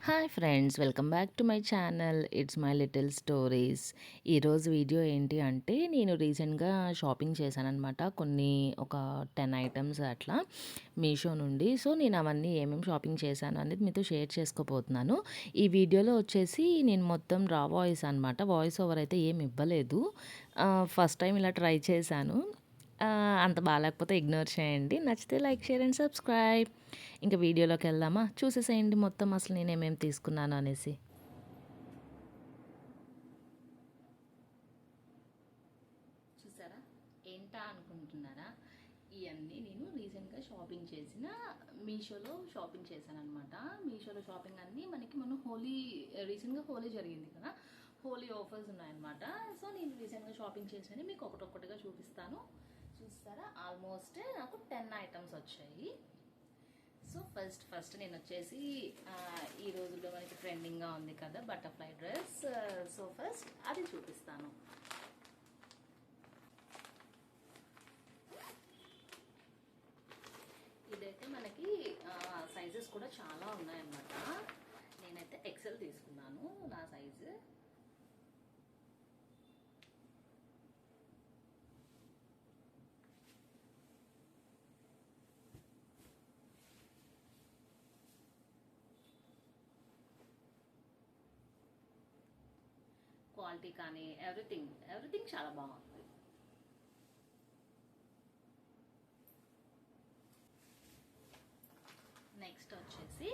Hi friends, welcome back to my channel. It's my little stories. ఈరోజు video ఏంటి అంటే, నేను రీసెంట్గా షాపింగ్ చేశాననమాట. ఒక 10 ఐటమ్స్ అట్లా మీషో నుండి. సో నేను అవన్నీ ఏమేమి షాపింగ్ చేశాను అనేది మీతో షేర్ చేసుకోబోతున్నాను. ఈ వీడియోలో వచ్చేసి నేను మొత్తం రా వాయిస్ అనమాట. వాయిస్ ఓవర్ అయితే ఏమి ఇవ్వలేదు. ఫస్ట్ టైం ఇలా ట్రై చేశాను. అంత బాలేకపోతే ఇగ్నోర్ చేయండి. నచ్చితే లైక్, షేర్ అండ్ సబ్స్క్రైబ్. ఇంక వీడియోలోకి వెళ్దామా? చూసేసేయండి మొత్తం అసలు నేనేమేమి తీసుకున్నాను అనేసి. చూసారా? ఏంటా అనుకుంటున్నారా? ఇవన్నీ నేను రీసెంట్గా షాపింగ్ చేసిన మీషోలో షాపింగ్ చేశాననమాట. మీషోలో షాపింగ్ అన్నీ మనకి రీసెంట్గా హోలీ జరిగింది కదా, హోలీ ఆఫర్స్ ఉన్నాయన్నమాట. సో నేను రీసెంట్గా షాపింగ్ చేశాను, మీకు ఒకటొక్కటిగా చూపిస్తాను. చూస్తారా? ఆల్మోస్ట్ నాకు 10 ఐటమ్స్ వచ్చాయి. సో ఫస్ట్ నేను వచ్చేసి ఈ రోజుల్లో మనకి ట్రెండింగ్గా ఉంది కదా బటర్ఫ్లై డ్రెస్. సో ఫస్ట్ అది చూపిస్తాను. ఇదైతే మనకి సైజెస్ కూడా చాలా ఉన్నాయన్నమాట. నేనైతే ఎక్సెల్ తీసుకున్నాను నా సైజు. క్వాలిటీ కానీ ఎవ్రీథింగ్ చాలా బాగుంది. నెక్స్ట్ వచ్చేసి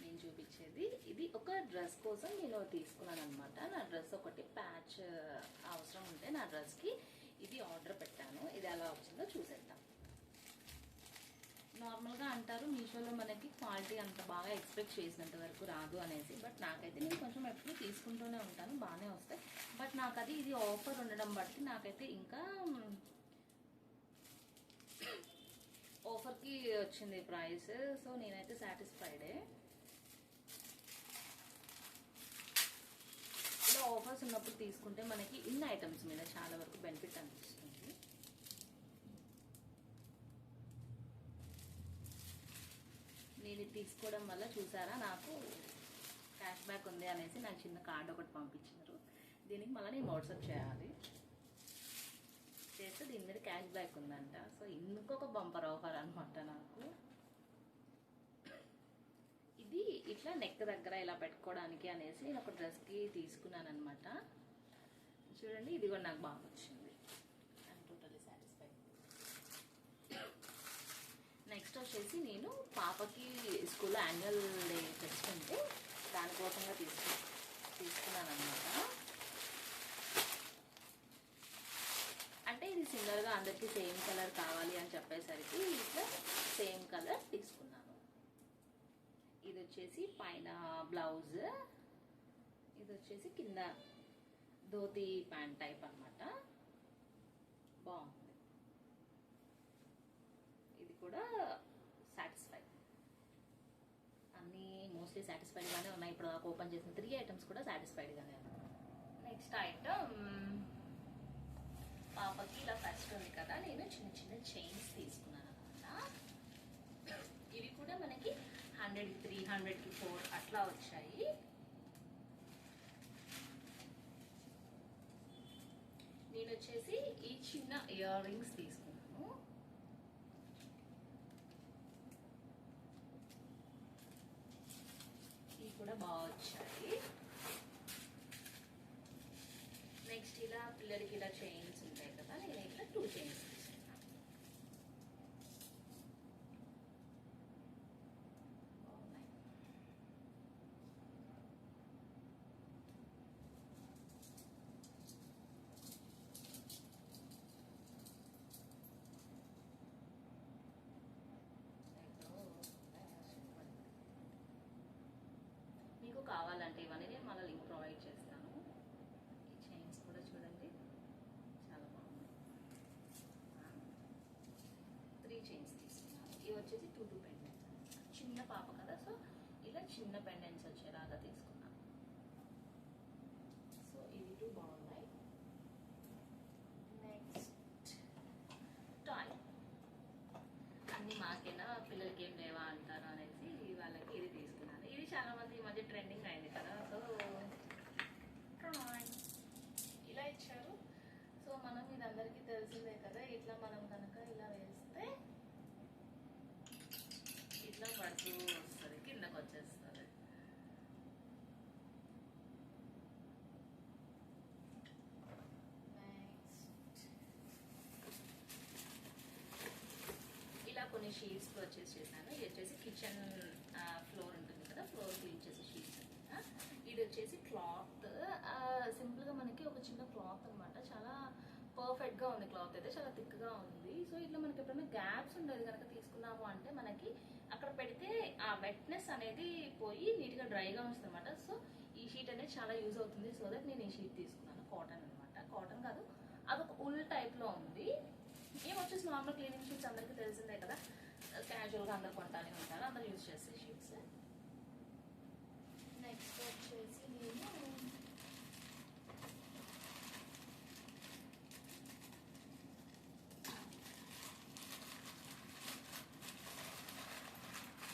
నేను చూపించేది, ఇది ఒక డ్రెస్ కోసం నేను తీసుకున్నాను అనమాట. నా డ్రెస్ ఒకటి ప్యాచ్ అవసరం ఉంటే నా డ్రెస్కి ఇది ఆర్డర్ పెట్టాను. ఇది ఎలా వచ్చిందో చూసేద్దాం. నార్మల్గా అంటారు మీషోలో మనకి క్వాలిటీ అంత బాగా ఎక్స్పెక్ట్ చేసినంత వరకు రాదు అనేసి. బట్ నాకైతే నేను కొంచెం ఎప్పుడు తీసుకుంటూనే ఉంటాను, బాగానే వస్తాయి. బట్ నాకు అది ఇది ఆఫర్ ఉండడం బట్టి నాకైతే ఇంకా ఆఫర్కి వచ్చింది ప్రైస్. సో నేనైతే సాటిస్ఫైడే. ఇలా ఆఫర్స్ ఉన్నప్పుడు తీసుకుంటే మనకి ఇన్ని ఐటమ్స్ మీద చాలా వరకు బెనిఫిట్ అనిపిస్తుంది. నేను ఇది తీసుకోవడం వల్ల చూసారా, నాకు క్యాష్ బ్యాక్ ఉంది అనేసి నాకు చిన్న కార్డు ఒకటి పంపించారు. దీనికి మళ్ళీ నేను వాట్సాప్ చేయాలి. చేస్తే దీని మీద క్యాష్ బ్యాక్ ఉందంట. సో ఇంకొక బంపర్ ఆఫర్ అనమాట నాకు. ఇది ఇట్లా నెక్ దగ్గర ఇలా పెట్టుకోవడానికి అనేసి నేను ఒక డ్రెస్కి తీసుకున్నాను అనమాట. చూడండి, ఇది కూడా నాకు బాగా వచ్చింది. I'm totally satisfied. నెక్స్ట్ వచ్చేసి నేను పాపకి స్కూల్లో యాన్యువల్ డే ఫెస్ట్ ఉంటే దానికోసంగా తీసుకున్నాను అనమాట. అంటే ఇది సిమిలర్గా అందరికీ సేమ్ కలర్ కావాలి అని చెప్పేసరికి ఇట్లా సేమ్ కలర్ తీసుకున్నాను. ఇది వచ్చేసి పైన బ్లౌజ్, ఇది వచ్చేసి కింద ధోతి ప్యాంట్ టైప్ అనమాట. బాగుంది. ఇది కూడా సాటిస్ఫైడ్. అన్నీ మోస్ట్లీ సాటిస్ఫైడ్గానే ఉన్నాయి. ఇప్పుడు నాకు ఓపెన్ చేసిన 3 ఐటమ్స్ కూడా సాటిస్ఫైడ్గానే ఉన్నాయి. నెక్స్ట్ ఐటమ్, పాపకి ఇలా ఫస్ట్ ఉంది కదా, నేను చిన్న చిన్న చైన్స్ తీసుకున్నాను అనమాట. ఇవి కూడా మనకి 100కి 3, 100కి 4 అట్లా వచ్చాయి. నేను వచ్చేసి ఈ చిన్న ఇయర్ రింగ్స్ తీసుకున్నాను. ఇవి కూడా బాగా వచ్చాయి. నెక్స్ట్ ఇలా పిల్లలకి ఇలా చైన్స్ ఉంటాయి కదా, నేను ఇట్లా 2 చైన్స్ తీసుకున్నాను. బాగున్నాయి. మీకు కావాలంటే ఇవన్నీ నేను మళ్ళీ లింక్ ప్రొవైడ్ చేస్తాను. ఈ చైన్స్ కూడా చూడండి, చాలా బాగున్నాయి. 3 చైన్స్ తీసుకున్నాను. ఇవి వచ్చేసి 2 పెండెంట్స్. చిన్న పాప కదా, సో ఇలా చిన్న పెండెంట్స్ వచ్చేలాగా తీసుకున్నాను. సో ఇవి 2 బాగున్నాయి. Next toy. అన్ని మాకేనా, పిల్లలకి ఏం లేవా అంటారు అనేసి వాళ్ళకి ఇది తీసుకున్నాను. ఇది చాలా మంది అందరికీ తెలిసిందే కదా, ఇట్లా మనం కనుక ఇలా వేస్తే ఇట్లా పడుతూ వస్తుంది, కిందకు వచ్చేస్తుంది. ఇలా కొన్ని షీట్స్ పర్చేస్ చేశాను. ఇది వచ్చేసి కిచెన్ ఫ్లోర్ ఉంటుంది కదా, ఫ్లోర్ క్లీన్ చేసే షీట్స్. ఇది వచ్చేసి క్లాత్, సింపుల్గా మనకి ఒక చిన్న క్లాత్ అనమాట. చాలా పర్ఫెక్ట్గా ఉంది క్లాత్ అయితే, చాలా థిక్గా ఉంది. సో ఇట్లా మనకి ఎప్పుడైనా గ్యాప్స్ ఉండేది కనుక తీసుకున్నాము అంటే మనకి అక్కడ పెడితే ఆ వెట్నెస్ అనేది పోయి నీట్గా డ్రైగా వస్తుంది అనమాట. సో ఈ షీట్ అనేది చాలా యూజ్ అవుతుంది. సో దట్ నేను ఈ షీట్ తీసుకున్నాను. కాటన్ అనమాట, కాటన్ కాదు, అదొక ఉల్ టైప్లో ఉంది. ఏం వచ్చేసి నార్మల్ క్లీనింగ్ షీట్స్ అందరికీ తెలిసిందే కదా, క్యాజువల్గా అందరు కొంటానే ఉంటారు, అందరు యూజ్ చేసే షీట్స్. నెక్స్ట్ వచ్చేసి నేను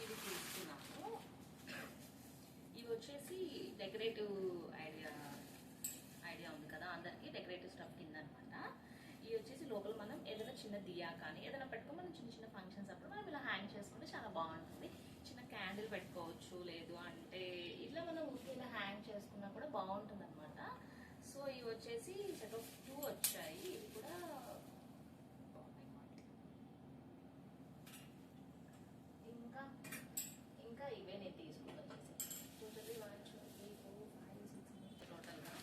ఇది తీసుకున్నాము. ఇవి వచ్చేసి డెకరేటివ్ ఐడియా ఉంది కదా అందరికి, డెకరేటివ్ స్టఫ్ కింద అనమాట. ఇవి వచ్చేసి లోపల మనం ఏదైనా చిన్న దియా కానీ ఏదైనా పెట్టుకొని మనం చిన్న చిన్న ఫంక్షన్స్ అప్పుడు మనం ఇలా హ్యాంగ్ చేసుకుంటే చాలా బాగుంటుంది. చిన్న క్యాండిల్ పెట్టుకోవచ్చు, లేదు అంటే ఇట్లా మనం ఊరికి ఇలా హ్యాంగ్ చేసుకున్నా కూడా బాగుంటుంది అనమాట. సో ఇవి వచ్చేసి సెట్ ఆఫ్ 2 వచ్చాయి. ఇవి కూడా ఇంకా ఇంకా ఇవే నేను తీసుకుని వచ్చేసి టోటల్లీ 1 2 3 4 5 6 టోటల్గా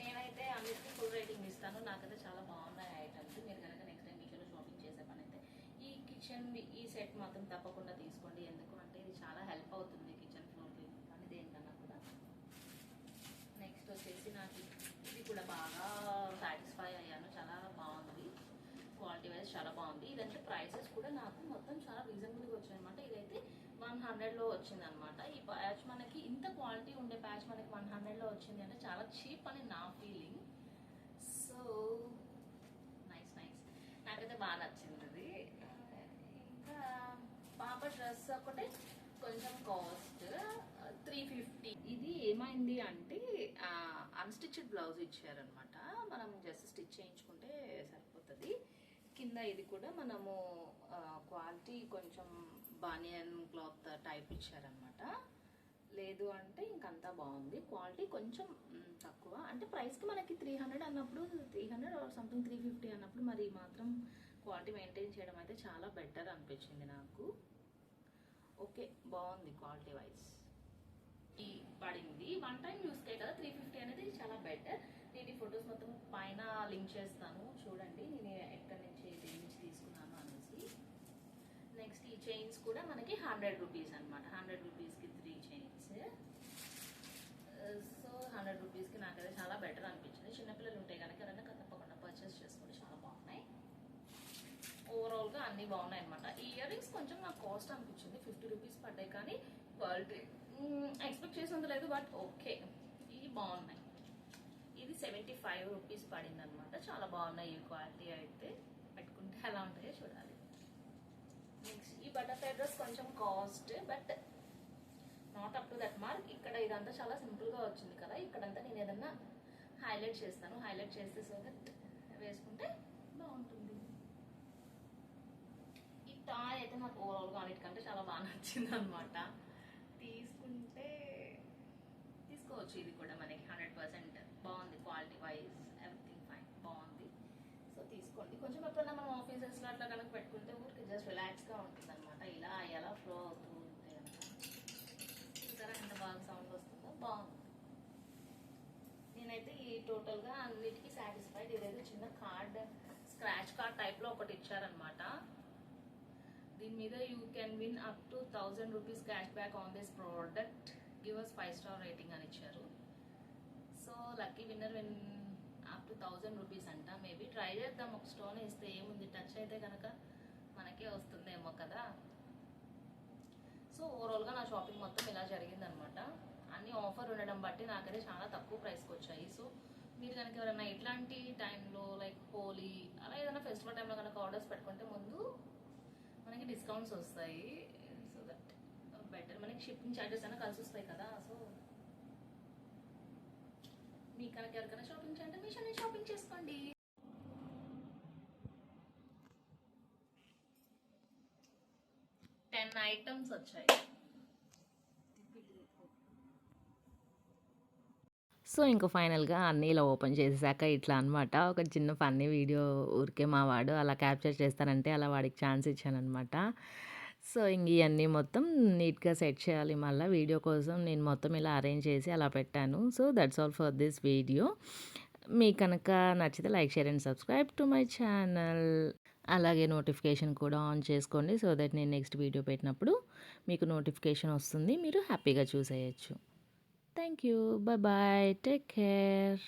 నేనైతే అన్నిటికీ ఫుల్ రేటింగ్ ఇస్తాను. నాకైతే చాలా బాగున్నాయి ఐటమ్స్. మీరు కనుక నెక్స్ట్ టైం మీషోలో షాపింగ్ చేసే పని అయితే ఈ కిచెన్ ఈ సెట్ మాత్రం తప్పకుండా తీసుకోండి. ఎందుకు అంటే ఇది చాలా హెల్ప్ అవుతుంది కిచెన్ ఫ్లోర్ క్లీనింగ్ కానీ దేనికన్నా కూడా. నెక్స్ట్ వచ్చేసి నాకు ఇది కూడా బాగా సాటిస్ఫై అయ్యాను, చాలా బాగుంది, క్వాలిటీ వైజ్ చాలా బాగుంది. ఇదంటే ప్రైసెస్ కూడా నాకు మొత్తం చాలా రీజనబుల్గా వచ్చాయి అనమాట. ఇదైతే 100లో వచ్చింది అనమాట. ఈ ప్యాచ్ మనకి ఇంత క్వాలిటీ ఉండే ప్యాచ్ మనకి 100లో వచ్చింది అంటే చాలా చీప్ అని నా ఫీలింగ్. సో నైస్ నైస్, నాకైతే బాగా నచ్చింది ఇది. ఇంకా పాప డ్రెస్ ఒకటే కొంచెం కాస్ట్ 350. ఇది ఏమైంది అంటే అన్స్టిచ్డ్ బ్లౌజ్ ఇచ్చారనమాట. మనం జస్ట్ స్టిచ్ చేయించుకుంటే సరిపోతుంది. కింద ఇది కూడా మనము క్వాలిటీ కొంచెం బానియన్ క్లాత్ టైప్ ఇచ్చారనమాట. లేదు అంటే ఇంకంతా బాగుంది. క్వాలిటీ కొంచెం తక్కువ అంటే ప్రైస్కి మనకి 300 అన్నప్పుడు 300 ఆర్ సంథింగ్ 350 అన్నప్పుడు మరి మాత్రం క్వాలిటీ మెయింటైన్ చేయడం అయితే చాలా బెటర్ అనిపించింది నాకు. ఓకే బాగుంది క్వాలిటీ వైజ్. ఈ పడింది 1 టైం యూస్కే కదా 350 అనేది చాలా బెటర్. నేను ఈ ఫొటోస్ మొత్తం పైన లింక్ చేస్తాను చూడండి, నేను ఎక్కడి నుంచి దేని నుంచి తీసుకున్నాను అనేసి. నెక్స్ట్ ఈ చైన్స్ కూడా మనకి 100 రూపీస్ అనమాట. 100 రూపీస్కి 3 చైన్స్. సో 100 రూపీస్కి నాకైతే చాలా బెటర్ అనిపించింది. చిన్నపిల్లలు ఉంటే కనుక ఎవరైనా తప్పకుండా పర్చేస్ చేసుకుంటే చాలా బాగున్నాయి. ఓవరాల్గా అన్నీ బాగున్నాయి అనమాట. ఈ ఇయర్ రింగ్స్ కొంచెం నాకు కాస్ట్ అనిపించింది, 50 రూపీస్ పడ్డాయి. కానీ క్వాలిటీ ఎక్స్పెక్ట్ చేసినంత లేదు, బట్ ఓకే ఇవి బాగున్నాయి. ఇది 75 రూపీస్ పడింది అనమాట. చాలా బాగున్నాయి ఈ క్వాలిటీ అయితే, పెట్టుకుంటే ఎలా ఉంటాయో చూడాలి. నెక్స్ట్ ఈ బటర్ఫ్లై డ్రెస్ కొంచెం cost, but not up to that mark. ఇక్కడ ఇదంతా చాలా సింపుల్గా వచ్చింది కదా, ఇక్కడంతా నేను ఏదన్నా హైలైట్ చేస్తాను. హైలైట్ చేస్తే సో దట్ వేసుకుంటే బాగుంటుంది. ఈ టాయ్ అయితే నాకు ఓవరాల్గా అన్నిటికంటే చాలా బాగా నచ్చింది అనమాట. తీసుకుంటే తీసుకోవచ్చు. ఇది కూడా మనకి 100% బాగుంది, క్వాలిటీ వైజ్ ఎవ్రీథింగ్ ఫైన్ బాగుంది. సో తీసుకోండి. కొంచెం ఎప్పుడైనా మనం ఆఫీసెస్లో అట్లా కనుక పెట్టుకుంటే ఊరికి జస్ట్ రిలాక్స్గా ఉంటుంది అనమాట. ఇలా ఎలా ఫ్లో అవుతూ ఉంటే కనుక చూసారా ఎంత బాగా సౌండ్ వస్తుందో, బాగుంది. నేనైతే ఈ టోటల్గా అన్నిటికీ సాటిస్ఫైడ్. ఇదైతే చిన్న కార్డ్, స్క్రాచ్ కార్డ్ టైప్లో ఒకటి ఇచ్చారనమాట. దీని మీద you can win up to 1000 rupees cash back on this product, give us 5 star rating అని ఇచ్చారు. So lucky winner win up to 1000 rupees అంట. మేబీ ట్రై చేద్దాం, ఒక స్టోన్ ఇస్తే ఏముంది, టచ్ అయితే కనుక మనకే వస్తుందేమో కదా. సో ఓవరాల్గా నా షాపింగ్ మొత్తం ఇలా జరిగిందనమాట. అన్ని ఆఫర్ ఉండడం బట్టి నాకైతే చాలా తక్కువ ప్రైస్కి వచ్చాయి. సో మీరు కనుక ఎవరైనా ఇట్లాంటి టైంలో లైక్ హోలీ అలా ఏదైనా ఫెస్టివల్ టైంలో కనుక ఆర్డర్స్ పెట్టుకుంటే ముందు మనకి డిస్కౌంట్స్ వస్తాయి. So that better. మనకి షిప్పింగ్ ఛార్జెస్ అయినా కలిసి వస్తాయి కదా. సో మీ కనుక ఎవరికైనా షాపింగ్ చేయాలంటే మీషోనే షాపింగ్ చేసుకోండి. 10 ఐటమ్స్ వచ్చాయి. సో, ఇంక ఫైనల్‌గా అన్నీ ఇలా ఓపెన్ చేసేసాక ఇట్లా అనమాట. ఒక చిన్న ఫన్నీ వీడియో ఊరికే మా వాడు అలా క్యాప్చర్ చేస్తానంటే అలా వాడికి ఛాన్స్ ఇచ్చాననమాట. సో, ఇంక ఇయన్నీ మొత్తం నీట్‌గా సెట్ చేయాలి మళ్ళా. వీడియో కోసం నేను మొత్తం ఇలా అరేంజ్ చేసి అలా పెట్టాను. So, that's all for this video. మీకు కనుక నచ్చితే like, share and subscribe to my channel. అలాగే నోటిఫికేషన్ కూడా ఆన్ చేసుకోండి. సో దట్ నేను నెక్స్ట్ వీడియో పెట్టినప్పుడు మీకు నోటిఫికేషన్ వస్తుంది. మీరు హ్యాపీగా చూసేయొచ్చు. Thank you. Bye bye. Take care.